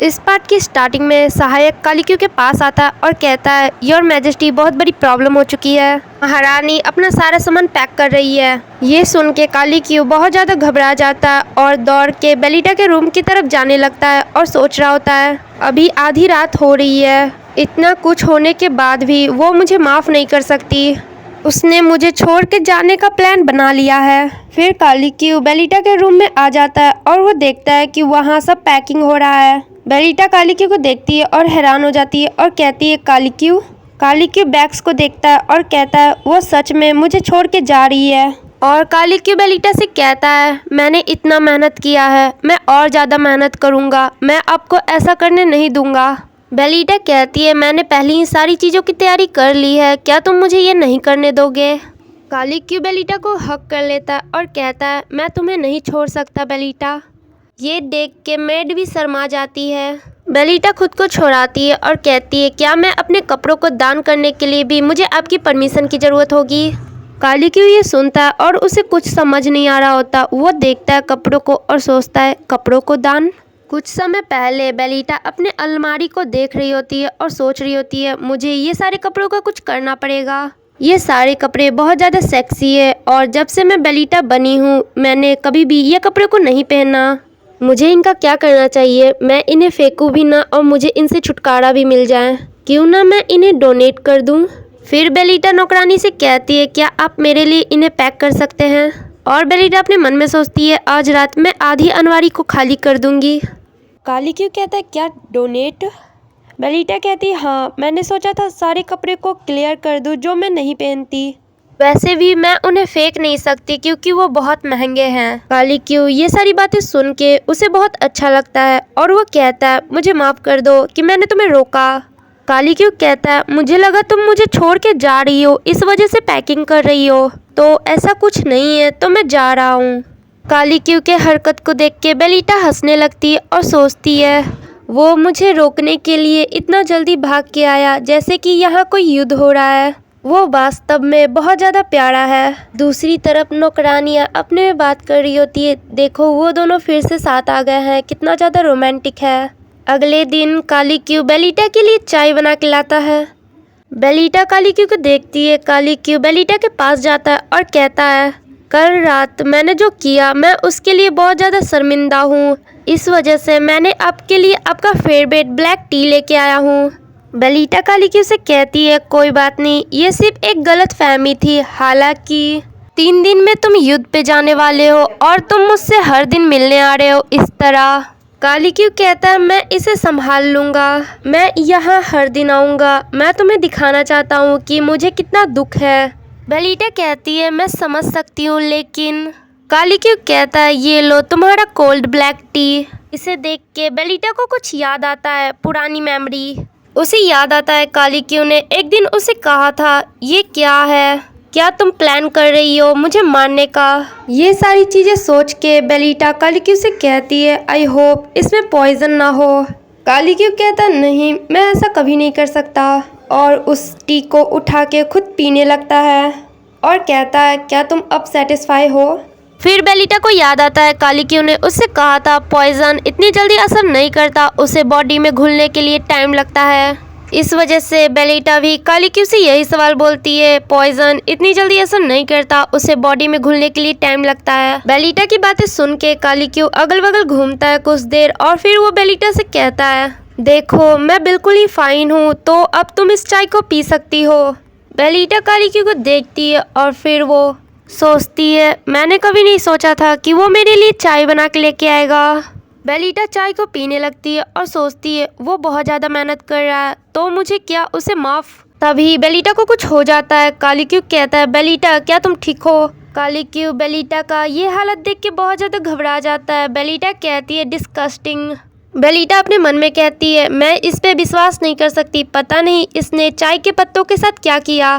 इस पार्ट की स्टार्टिंग में सहायक कालिक्यू के पास आता है और कहता है, योर मैजेस्टी बहुत बड़ी प्रॉब्लम हो चुकी है। महारानी अपना सारा सामान पैक कर रही है। ये सुन के कालिक्यू बहुत ज़्यादा घबरा जाता है और दौड़ के बेलिटा के रूम की तरफ जाने लगता है और सोच रहा होता है, अभी आधी रात हो रही है, इतना कुछ होने के बाद भी वो मुझे माफ़ नहीं कर सकती। उसने मुझे छोड़ के जाने का प्लान बना लिया है। फिर कालिक्यू बेलिटा के रूम में आ जाता है और वो देखता है कि वहाँ सब पैकिंग हो रहा है। बेलिटा कालिक्यू को देखती है और हैरान हो जाती है और कहती है, कालिक्यू बैग्स को देखता है और कहता है, वो सच में मुझे छोड़ के जा रही है। और कालिक्यू बेलिटा से कहता है, मैंने इतना मेहनत किया है, मैं और ज़्यादा मेहनत करूँगा, मैं आपको ऐसा करने नहीं दूँगा। बेलिटा कहती है, मैंने पहले ही सारी चीज़ों की तैयारी कर ली है, क्या तुम मुझे ये नहीं करने दोगे। कालिक्यू बेलिटा को हक कर लेता है और कहता है, मैं तुम्हें नहीं छोड़ सकता बेलिटा। ये देख के मेड भी शर्मा जाती है। बेलिटा खुद को छुड़ाती है और कहती है, क्या मैं अपने कपड़ों को दान करने के लिए भी मुझे आपकी परमिशन की ज़रूरत होगी। कालिक्यू ये सुनता है और उसे कुछ समझ नहीं आ रहा होता। वो देखता है कपड़ों को और सोचता है, कपड़ों को दान। कुछ समय पहले बेलिटा अपने अलमारी को देख रही होती है और सोच रही होती है, मुझे ये सारे कपड़ों का कुछ करना पड़ेगा। ये सारे कपड़े बहुत ज़्यादा सेक्सी है और जब से मैं बेलिटा बनी हूँ मैंने कभी भी ये कपड़े को नहीं पहना। मुझे इनका क्या करना चाहिए, मैं इन्हें फेंकूँ भी ना और मुझे इनसे छुटकारा भी मिल जाए, क्यों ना मैं इन्हें डोनेट कर दूँ। फिर बेलिटा नौकरानी से कहती है, क्या आप मेरे लिए इन्हें पैक कर सकते हैं। और बेलिटा अपने मन में सोचती है, आज रात मैं आधी अलमारी को खाली कर दूंगी। कालिक्यू कहता है, क्या डोनेट। बेलिटा कहती है, हाँ, मैंने सोचा था सारे कपड़े को क्लियर कर दूं जो मैं नहीं पहनती, वैसे भी मैं उन्हें फेंक नहीं सकती क्योंकि वो बहुत महंगे हैं। कालिक्यू ये सारी बातें सुन के उसे बहुत अच्छा लगता है और वो कहता है, मुझे माफ़ कर दो कि मैंने तुम्हें रोका। कालिक्यू कहता है, मुझे लगा तुम मुझे छोड़ के जा रही हो, इस वजह से पैकिंग कर रही हो, तो ऐसा कुछ नहीं है, तो मैं जा रहा हूँ। कालिक्यू के हरकत को देख के बेलिटा हंसने लगती है और सोचती है, वो मुझे रोकने के लिए इतना जल्दी भाग के आया जैसे कि यहाँ कोई युद्ध हो रहा है। वो वास्तव में बहुत ज़्यादा प्यारा है। दूसरी तरफ नौकरानियाँ अपने में बात कर रही होती है, देखो वो दोनों फिर से साथ आ गए हैं, कितना ज़्यादा रोमांटिक है। अगले दिन कालिक्यू बेलिटा के लिए चाय बना के लाता है। बेलिटा कालिक्यू को देखती है। कालिक्यू बेलिटा के पास जाता है और कहता है, कल रात मैंने जो किया मैं उसके लिए बहुत ज़्यादा शर्मिंदा हूँ, इस वजह से मैंने आपके लिए आपका फेवरेट ब्लैक टी लेके आया हूँ। बेलिटा कालिक्यू से कहती है, कोई बात नहीं, ये सिर्फ एक गलत फहमी थी, हालांकि 3 दिन में तुम युद्ध पे जाने वाले हो और तुम मुझसे हर दिन मिलने आ रहे हो इस तरह। कालिक्यू कहता है, मैं इसे संभाल लूँगा, मैं यहाँ हर दिन आऊँगा, मैं तुम्हें दिखाना चाहता हूँ कि मुझे कितना दुख है। बेलिटा कहती है, मैं समझ सकती हूँ, लेकिन कालिक्यू कहता है, ये लो तुम्हारा कोल्ड ब्लैक टी। इसे देख के बेलिटा को कुछ याद आता है, पुरानी मेमोरी। उसे याद आता है कालिक्यू ने एक दिन उसे कहा था, ये क्या है, क्या तुम प्लान कर रही हो मुझे मारने का। ये सारी चीज़ें सोच के बेलिटा कालिक्यू से कहती है, आई होप इसमें पॉइजन ना हो। कालिक्यू कहता, नहीं, मैं ऐसा कभी नहीं कर सकता, और उस टी को उठा के खुद पीने लगता है और कहता है, क्या तुम अब सेटिस्फाई हो। फिर बेलिटा को याद आता है कालिक्यू ने उससे कहा था पॉइजन इतनी जल्दी असर नहीं करता, उसे बॉडी में घुलने के लिए टाइम लगता है। इस वजह से बेलिटा भी कालिक्यू से यही सवाल बोलती है, पॉइजन इतनी जल्दी असर नहीं करता, उसे बॉडी में घुलने के लिए टाइम लगता है। बेलिटा की बातें सुन के कालिक्यू अगल बगल घूमता है कुछ देर और फिर वो बेलिटा से कहता है, देखो मैं बिल्कुल ही फाइन हूँ, तो अब तुम इस चाय को पी सकती हो। बेलिटा कालिक्यू को देखती है और फिर वो सोचती है, मैंने कभी नहीं सोचा था कि वो मेरे लिए चाय बना के लेके आएगा। बेलिटा चाय को पीने लगती है और सोचती है, वो बहुत ज़्यादा मेहनत कर रहा है, तो मुझे क्या उसे माफ़। तभी बेलिटा को कुछ हो जाता है। कालिक्यू कहता है, बेलिटा क्या तुम ठीक हो। कालिक्यू बेलिटा का ये हालत देख के बहुत ज़्यादा घबरा जाता है। बेलिटा कहती है, डिस्कस्टिंग। बेलिटा अपने मन में कहती है, मैं इस पे विश्वास नहीं कर सकती, पता नहीं इसने चाय के पत्तों के साथ क्या किया।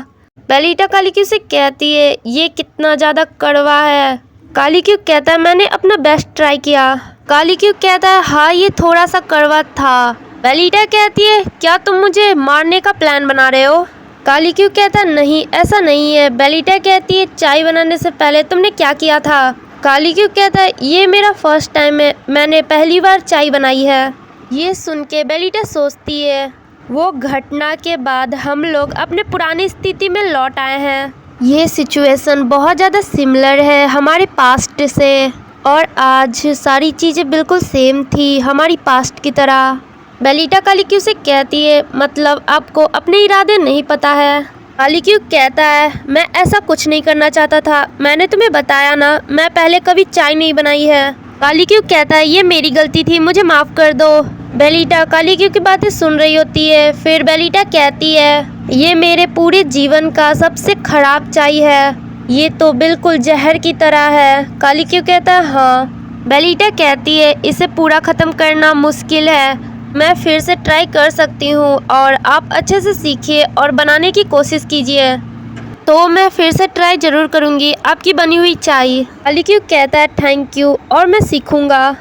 बेलिटा कालिक्यू से कहती है, ये कितना ज़्यादा कड़वा है। कालिक्यू कहता है, मैंने अपना बेस्ट ट्राई किया। कालिक्यू कहता है, हाँ ये थोड़ा सा कड़वा था। बेलिटा कहती है, क्या तुम मुझे मारने का प्लान बना रहे हो। कालिक्यू कहता है, नहीं ऐसा नहीं है। बेलिटा कहती है, चाय बनाने से पहले तुमने क्या किया था। कालिक्यू कहता है, ये मेरा फर्स्ट टाइम है, मैंने पहली बार चाय बनाई है। ये सुन के बेलिटा सोचती है वो घटना के बाद हम लोग अपने पुरानी स्थिति में लौट आए हैं। ये सिचुएशन बहुत ज़्यादा सिमिलर है हमारे पास्ट से, और आज सारी चीज़ें बिल्कुल सेम थी हमारी पास्ट की तरह। बेलिटा कालीक्यू से कहती है मतलब आपको अपने इरादे नहीं पता है। कालीक्यू कहता है मैं ऐसा कुछ नहीं करना चाहता था, मैंने तुम्हें बताया ना मैं पहले कभी चाय नहीं बनाई है। कालीक्यू कहता है ये मेरी गलती थी, मुझे माफ़ कर दो। बेलिटा कालीक्यू की बातें सुन रही होती है। फिर बेलिटा कहती है ये मेरे पूरे जीवन का सबसे खराब चाय है, ये तो बिल्कुल जहर की तरह है। कालीक्यू कहता है हाँ। बेलिटा कहती है इसे पूरा ख़त्म करना मुश्किल है, मैं फिर से ट्राई कर सकती हूँ और आप अच्छे से सीखिए और बनाने की कोशिश कीजिए। तो मैं फिर से ट्राई ज़रूर करूँगी आपकी बनी हुई चाय। कालीक्यू कहता है थैंक यू और मैं सीखूँगा।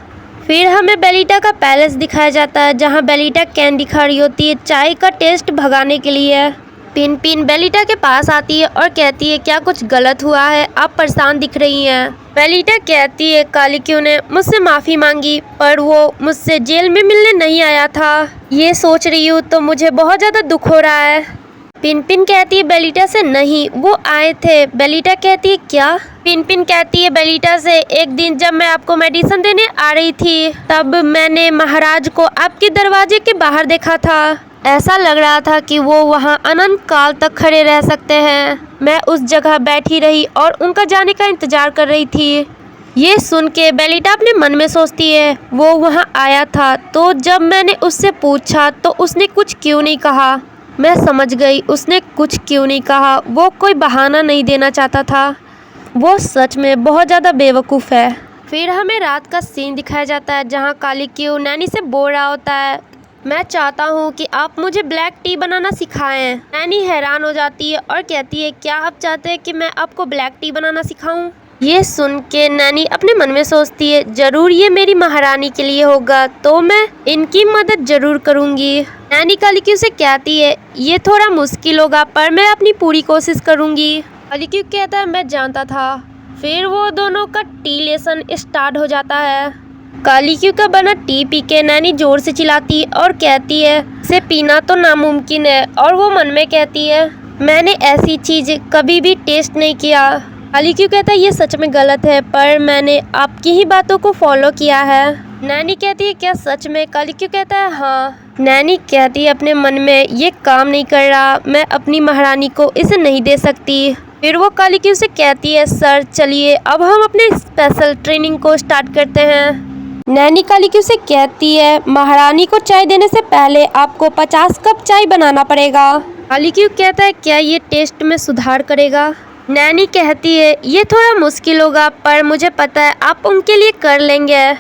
फिर हमें बेलिटा का पैलेस दिखाया जाता है जहाँ बेलिटा कैंडी खा रही होती है चाय का टेस्ट भगाने के लिए। पिन पिन बेलिटा के पास आती है और कहती है क्या कुछ गलत हुआ है, आप परेशान दिख रही हैं। बेलिटा कहती है कालीक्यू ने मुझसे माफ़ी मांगी पर वो मुझसे जेल में मिलने नहीं आया था, ये सोच रही हूँ तो मुझे बहुत ज़्यादा दुख हो रहा है। पिन पिन कहती है बेलिटा से नहीं वो आए थे। बेलिटा कहती है क्या? पिन पिन कहती है बेलिटा से एक दिन जब मैं आपको मेडिसिन देने आ रही थी तब मैंने महाराज को आपके दरवाजे के बाहर देखा था, ऐसा लग रहा था कि वो वहाँ अनंत काल तक खड़े रह सकते हैं। मैं उस जगह बैठी रही और उनका जाने का इंतजार कर रही थी। ये सुन के बेलिटा अपने मन में सोचती है वो वहाँ आया था तो जब मैंने उससे पूछा तो उसने कुछ क्यों नहीं कहा। मैं समझ गई उसने कुछ क्यों नहीं कहा, वो कोई बहाना नहीं देना चाहता था, वो सच में बहुत ज़्यादा बेवकूफ़ है। फिर हमें रात का सीन दिखाया जाता है जहाँ कालीक्यू नैनी से बोल रहा होता है मैं चाहता हूँ कि आप मुझे ब्लैक टी बनाना सिखाएं। नैनी हैरान हो जाती है और कहती है क्या आप चाहते हैं कि मैं आपको ब्लैक टी बनाना सिखाऊं? ये सुन के नैनी अपने मन में सोचती है ज़रूर ये मेरी महारानी के लिए होगा तो मैं इनकी मदद ज़रूर करूँगी। नैनी कालीक्यू से कहती है ये थोड़ा मुश्किल होगा पर मैं अपनी पूरी कोशिश करूँगी। कालीक्यू कहता है मैं जानता था। फिर वो दोनों का टी लेसन स्टार्ट हो जाता है। कालीक्यू का बना टी पी के नैनी जोर से चिल्लाती और कहती है इसे पीना तो नामुमकिन है, और वो मन में कहती है मैंने ऐसी चीज़ कभी भी टेस्ट नहीं किया। कालीक्यू कहता है ये सच में गलत है पर मैंने आपकी ही बातों को फॉलो किया है। नैनी कहती है क्या सच में? कालीक्यू कहता है हाँ। नैनी कहती है अपने मन में ये काम नहीं कर रहा, मैं अपनी महारानी को इसे नहीं दे सकती। फिर वो कालीक्यू से कहती है सर चलिए अब हम अपने स्पेशल ट्रेनिंग को स्टार्ट करते हैं। नैनी कालीक्यू से कहती है महारानी को चाय देने से पहले आपको 50 कप चाय बनाना पड़ेगा। कालीक्यू कहता है क्या ये टेस्ट में सुधार करेगा? नैनी कहती है ये थोड़ा मुश्किल होगा पर मुझे पता है आप उनके लिए कर लेंगे।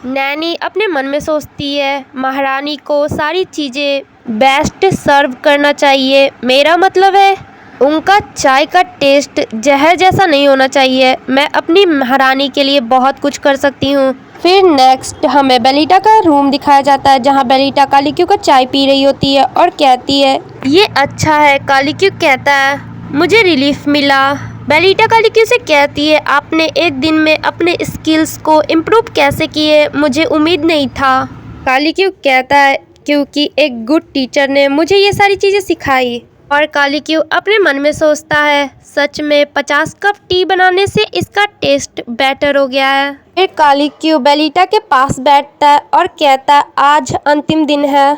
नैनी अपने मन में सोचती है महारानी को सारी चीज़ें बेस्ट सर्व करना चाहिए, मेरा मतलब है उनका चाय का टेस्ट जहर जैसा नहीं होना चाहिए, मैं अपनी महारानी के लिए बहुत कुछ कर सकती हूँ। फिर नेक्स्ट हमें बेलिटा का रूम दिखाया जाता है जहाँ बेलिटा कालीक्यू का चाय पी रही होती है और कहती है ये अच्छा है। कालीक्यू कहता है मुझे रिलीफ मिला। बेलिटा कालीक्यू से कहती है आपने एक दिन में अपने स्किल्स को इम्प्रूव कैसे किए, मुझे उम्मीद नहीं था। कालीक्यू कहता है क्योंकि एक गुड टीचर ने मुझे ये सारी चीज़ें सिखाई। और कालीक्यू अपने मन में सोचता है सच में 50 कप टी बनाने से इसका टेस्ट बेटर हो गया है। फिर कालीक्यू बेलिटा के पास बैठता है और कहता है आज अंतिम दिन है।